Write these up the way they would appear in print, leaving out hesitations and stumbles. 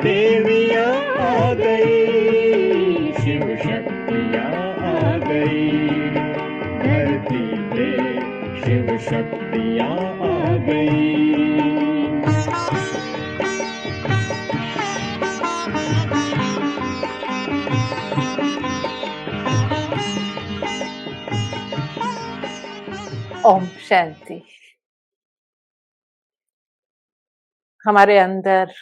देवियां आ गई, शिव शक्तियां आ गई, धरती पे शिव शक्तियां आ गई। ओम शांति। हमारे अंदर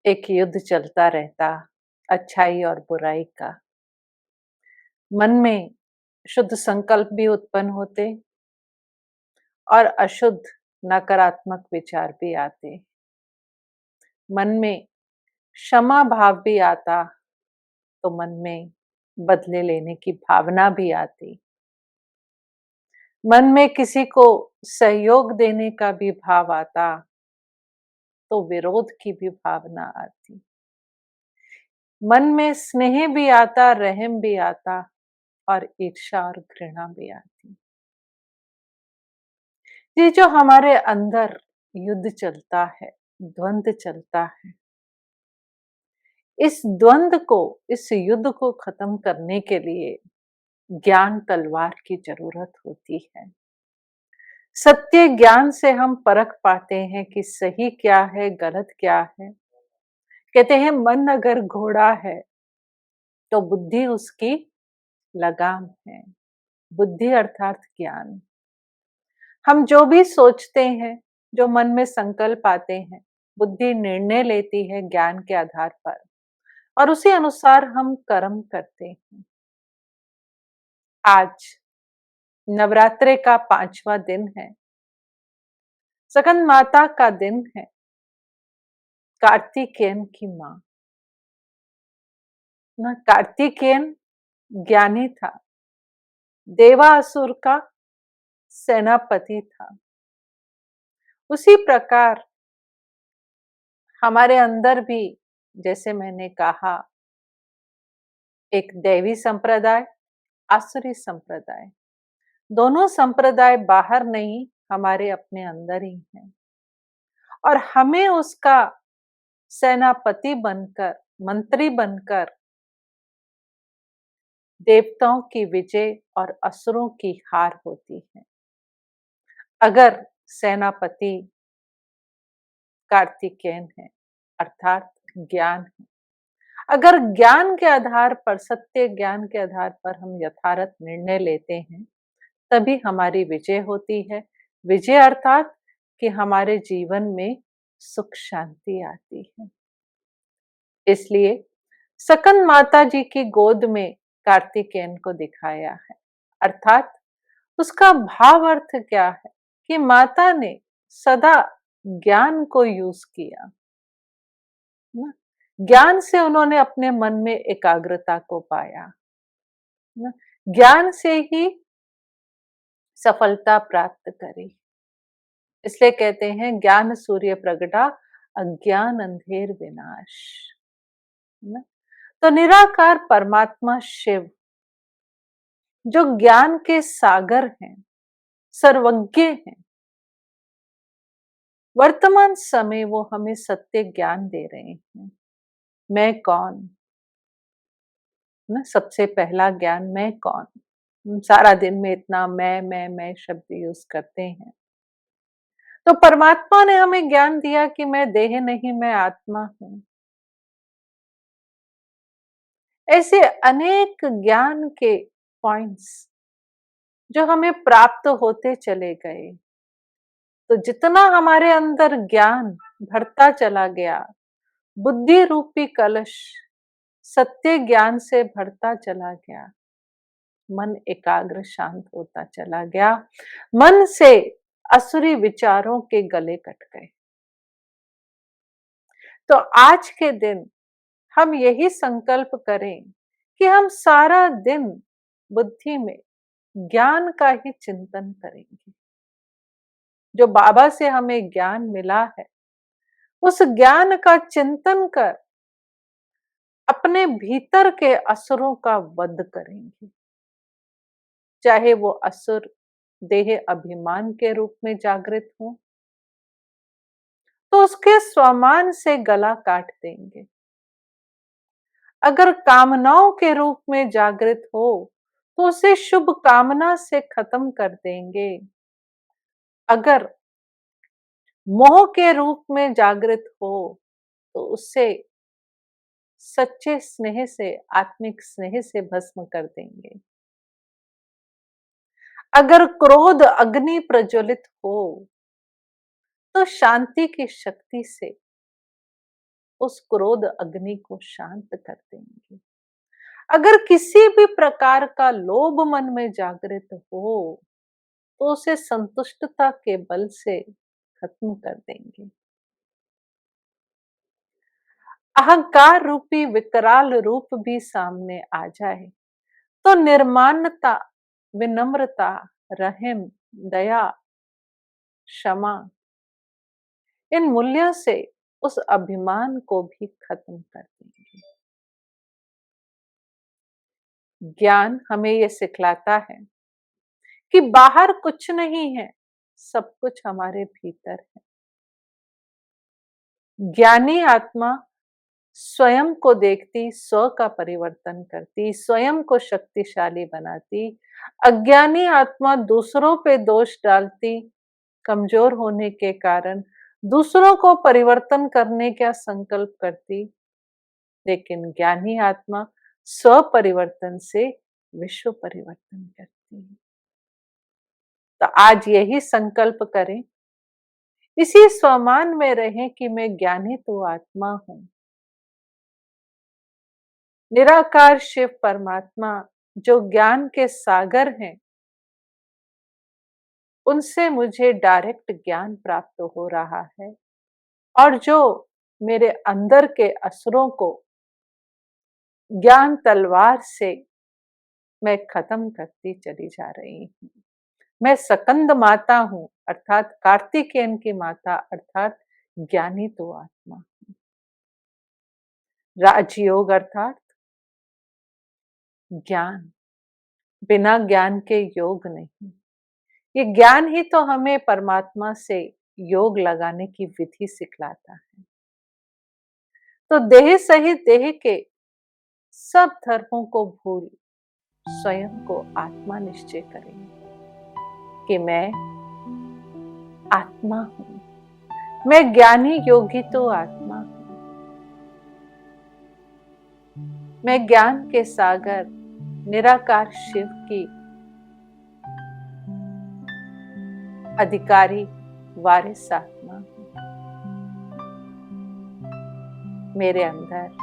एक युद्ध चलता रहता, अच्छाई और बुराई का। मन में शुद्ध संकल्प भी उत्पन्न होते और अशुद्ध नकारात्मक विचार भी आते। मन में क्षमा भाव भी आता तो मन में बदले लेने की भावना भी आती। मन में किसी को सहयोग देने का भी भाव आता तो विरोध की भी भावना आती। मन में स्नेह भी आता, रहम भी आता और ईर्ष्या और घृणा भी आती। ये जो हमारे अंदर युद्ध चलता है, द्वंद्व चलता है, इस द्वंद्व को, इस युद्ध को खत्म करने के लिए ज्ञान तलवार की जरूरत होती है। सत्य ज्ञान से हम परख पाते हैं कि सही क्या है, गलत क्या है। कहते हैं मन अगर घोड़ा है तो बुद्धि उसकी लगाम है। बुद्धि अर्थात ज्ञान। हम जो भी सोचते हैं, जो मन में संकल्प आते हैं, बुद्धि निर्णय लेती है ज्ञान के आधार पर और उसी अनुसार हम कर्म करते हैं। आज नवरात्रे का 5वां दिन है। स्कंद माता का दिन है। कार्तिकेयन की मां ना, कार्तिकेयन ज्ञानी था, देवासुर का सेनापति था। उसी प्रकार हमारे अंदर भी, जैसे मैंने कहा, एक दैवी संप्रदाय, आसुरी संप्रदाय, दोनों संप्रदाय बाहर नहीं, हमारे अपने अंदर ही हैं। और हमें उसका सेनापति बनकर, मंत्री बनकर देवताओं की विजय और असुरों की हार होती है। अगर सेनापति कार्तिकेयन है अर्थात ज्ञान है, अगर ज्ञान के आधार पर, सत्य ज्ञान के आधार पर हम यथार्थ निर्णय लेते हैं, तभी हमारी विजय होती है। विजय अर्थात कि हमारे जीवन में सुख शांति आती है। इसलिए स्कंद माता जी की गोद में कार्तिकेयन को दिखाया है। अर्थात उसका भाव अर्थ क्या है कि माता ने सदा ज्ञान को यूज किया। ज्ञान से उन्होंने अपने मन में एकाग्रता को पाया। ज्ञान से ही सफलता प्राप्त करी। इसलिए कहते हैं ज्ञान सूर्य प्रगटा, अज्ञान अंधेर विनाश। तो निराकार परमात्मा शिव जो ज्ञान के सागर हैं, सर्वज्ञ हैं, वर्तमान समय वो हमें सत्य ज्ञान दे रहे हैं। मैं कौन, ना सबसे पहला ज्ञान मैं कौन। सारा दिन में इतना मैं शब्द यूज करते हैं। तो परमात्मा ने हमें ज्ञान दिया कि मैं देह नहीं, मैं आत्मा हूं। ऐसे अनेक ज्ञान के पॉइंट्स जो हमें प्राप्त होते चले गए। तो जितना हमारे अंदर ज्ञान भरता चला गया, बुद्धि रूपी कलश सत्य ज्ञान से भरता चला गया, मन एकाग्र शांत होता चला गया, मन से असुरी विचारों के गले कट गए। तो आज के दिन हम यही संकल्प करें कि हम सारा दिन बुद्धि में ज्ञान का ही चिंतन करेंगे। जो बाबा से हमें ज्ञान मिला है, उस ज्ञान का चिंतन कर अपने भीतर के असुरों का वध करेंगे। चाहे वो असुर देह अभिमान के रूप में जागृत हो, तो उसके स्वमान से गला काट देंगे। अगर कामनाओं के रूप में जागृत हो तो उसे शुभ कामना से खत्म कर देंगे। अगर मोह के रूप में जागृत हो तो उससे सच्चे स्नेह से, आत्मिक स्नेह से भस्म कर देंगे। अगर क्रोध अग्नि प्रज्वलित हो तो शांति की शक्ति से उस क्रोध अग्नि को शांत कर देंगे। अगर किसी भी प्रकार का लोभ मन में जागृत हो तो उसे संतुष्टता के बल से खत्म कर देंगे। अहंकार रूपी विकराल रूप भी सामने आ जाए तो निर्माणता, विनम्रता, रहम, दया, क्षमा, इन मूल्यों से उस अभिमान को भी खत्म कर देंगे। ज्ञान हमें ये सिखलाता है कि बाहर कुछ नहीं है, सब कुछ हमारे भीतर है। ज्ञानी आत्मा स्वयं को देखती, स्व का परिवर्तन करती, स्वयं को शक्तिशाली बनाती। अज्ञानी आत्मा दूसरों पे दोष डालती, कमजोर होने के कारण दूसरों को परिवर्तन करने का संकल्प करती। लेकिन ज्ञानी आत्मा स्व परिवर्तन से विश्व परिवर्तन करती है। तो आज यही संकल्प करें, इसी स्वमान में रहें कि मैं ज्ञानी तो आत्मा हूं। निराकार शिव परमात्मा जो ज्ञान के सागर हैं, उनसे मुझे डायरेक्ट ज्ञान प्राप्त हो रहा है और जो मेरे अंदर के असुरों को ज्ञान तलवार से मैं खत्म करती चली जा रही हूँ। मैं सकंद माता हूँ, अर्थात कार्तिकेयन की माता, अर्थात ज्ञानी तो आत्मा हूँ। राजयोग अर्थात ज्ञान, बिना ज्ञान के योग नहीं। ये ज्ञान ही तो हमें परमात्मा से योग लगाने की विधि सिखलाता है। तो देह सहित देह के सब धर्मों को भूल स्वयं को आत्मा निश्चय करें कि मैं आत्मा हूं, मैं ज्ञानी योगी तो आत्मा हूं। मैं ज्ञान के सागर निराकार शिव की अधिकारी वारिस आत्मा हूं। मेरे अंदर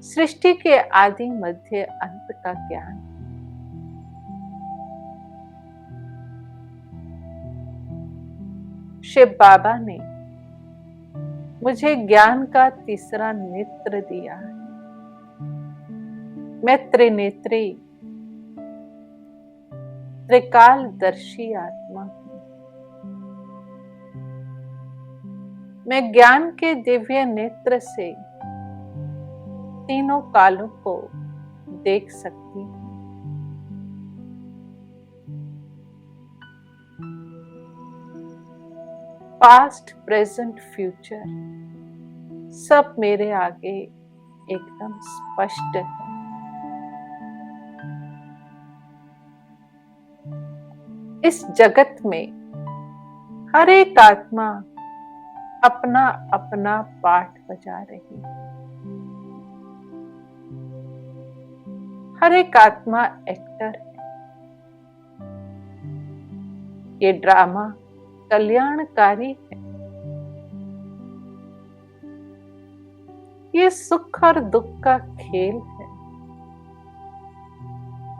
सृष्टि के आदि मध्य अंत का ज्ञान, शिव बाबा ने मुझे ज्ञान का तीसरा नेत्र दिया है। मैं त्रिनेत्री, त्रिकालदर्शी आत्मा हूं। मैं ज्ञान के दिव्य नेत्र से तीनों कालों को देख सकती हूं। पास्ट, प्रेजेंट, फ्यूचर सब मेरे आगे एकदम स्पष्ट है। इस जगत में हर एक आत्मा अपना अपना पाठ बजा रही है। हर एक आत्मा एक्टर है। ये ड्रामा कल्याणकारी है। ये सुख और दुख का खेल है।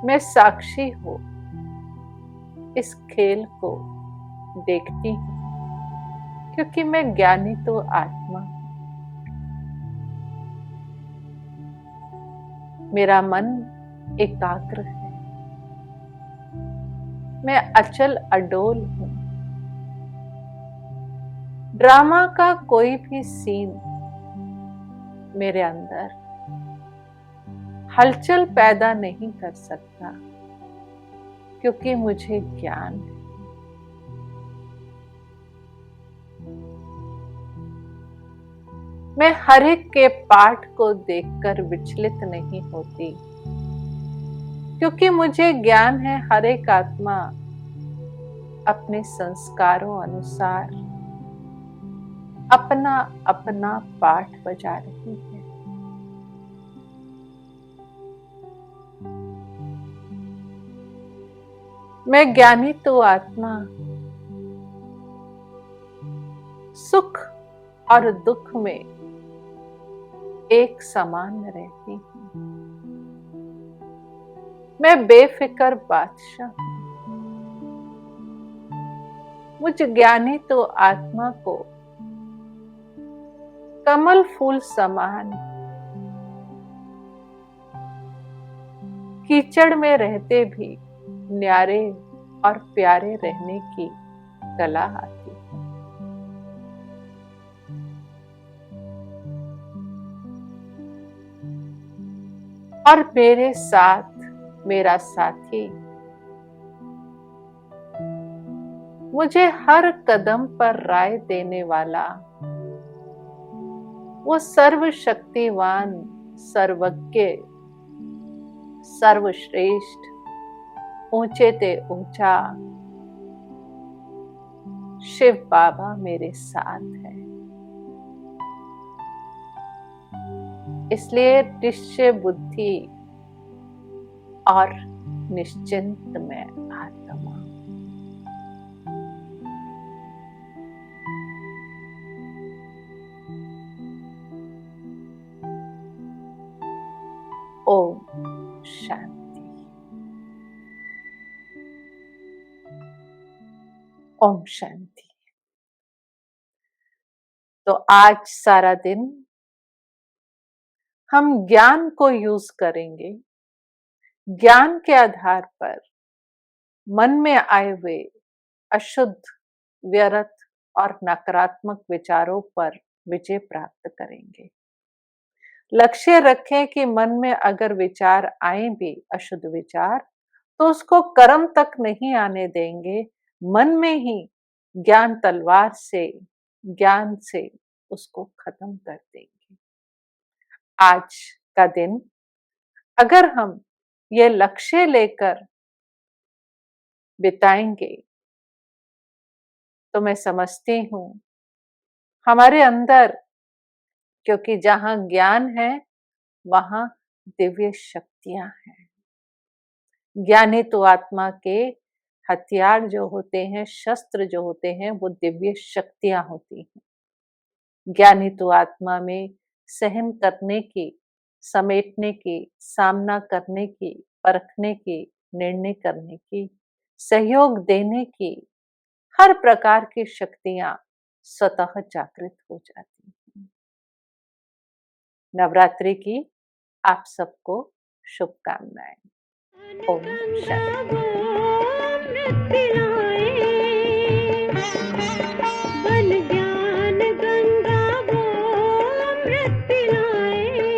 मैं साक्षी हूं, इस खेल को देखती हूं, क्योंकि मैं ज्ञानी तो आत्मा हूं। मेरा मन एकाग्र है। मैं अचल अडोल हूं। ड्रामा का कोई भी सीन मेरे अंदर हलचल पैदा नहीं कर सकता, क्योंकि मुझे ज्ञान है। मैं हर एक के पाठ को देखकर विचलित नहीं होती, क्योंकि मुझे ज्ञान है हर एक आत्मा अपने संस्कारों अनुसार अपना अपना पाठ बजा रही है। मैं ज्ञानी तो आत्मा सुख और दुख में एक समान रहती हूँ। मैं बेफिक्र बादशाह हूँ। मुझ ज्ञानी तो आत्मा को कमल फूल समान कीचड़ में रहते भी न्यारे और प्यारे रहने की कला आती है। और मेरे साथ मेरा साथी मुझे हर कदम पर राय देने वाला वो सर्वशक्तिवान, सर्वज्ञ, सर्वश्रेष्ठ, ऊंचे ते ऊंचा शिव बाबा मेरे साथ है। इसलिए निश्चय बुद्धि और निश्चिंत में आत्मा। ओम शांति। ओम शांति। तो आज सारा दिन हम ज्ञान को यूज करेंगे। ज्ञान के आधार पर मन में आए हुए अशुद्ध, व्यर्थ और नकारात्मक विचारों पर विजय प्राप्त करेंगे। लक्ष्य रखें कि मन में अगर विचार आए भी अशुद्ध विचार, तो उसको कर्म तक नहीं आने देंगे। मन में ही ज्ञान तलवार से, ज्ञान से उसको खत्म कर देंगे। आज का दिन अगर हम ये लक्ष्य लेकर बिताएंगे, तो मैं समझती हूँ हमारे अंदर, क्योंकि जहां ज्ञान है वहां दिव्य शक्तियां हैं। ज्ञानी तो आत्मा के हथियार जो होते हैं, शस्त्र जो होते हैं, वो दिव्य शक्तियां होती हैं। ज्ञानी तो आत्मा में सहन करने की, समेटने की, सामना करने की, परखने की, निर्णय करने की, सहयोग देने की हर प्रकार की शक्तियां स्वतः जागृत हो जाती हैं। नवरात्रि की आप सबको शुभकामनाएं। ओम शांति। बन ज्ञान गंगा वो अमृत पिलाए।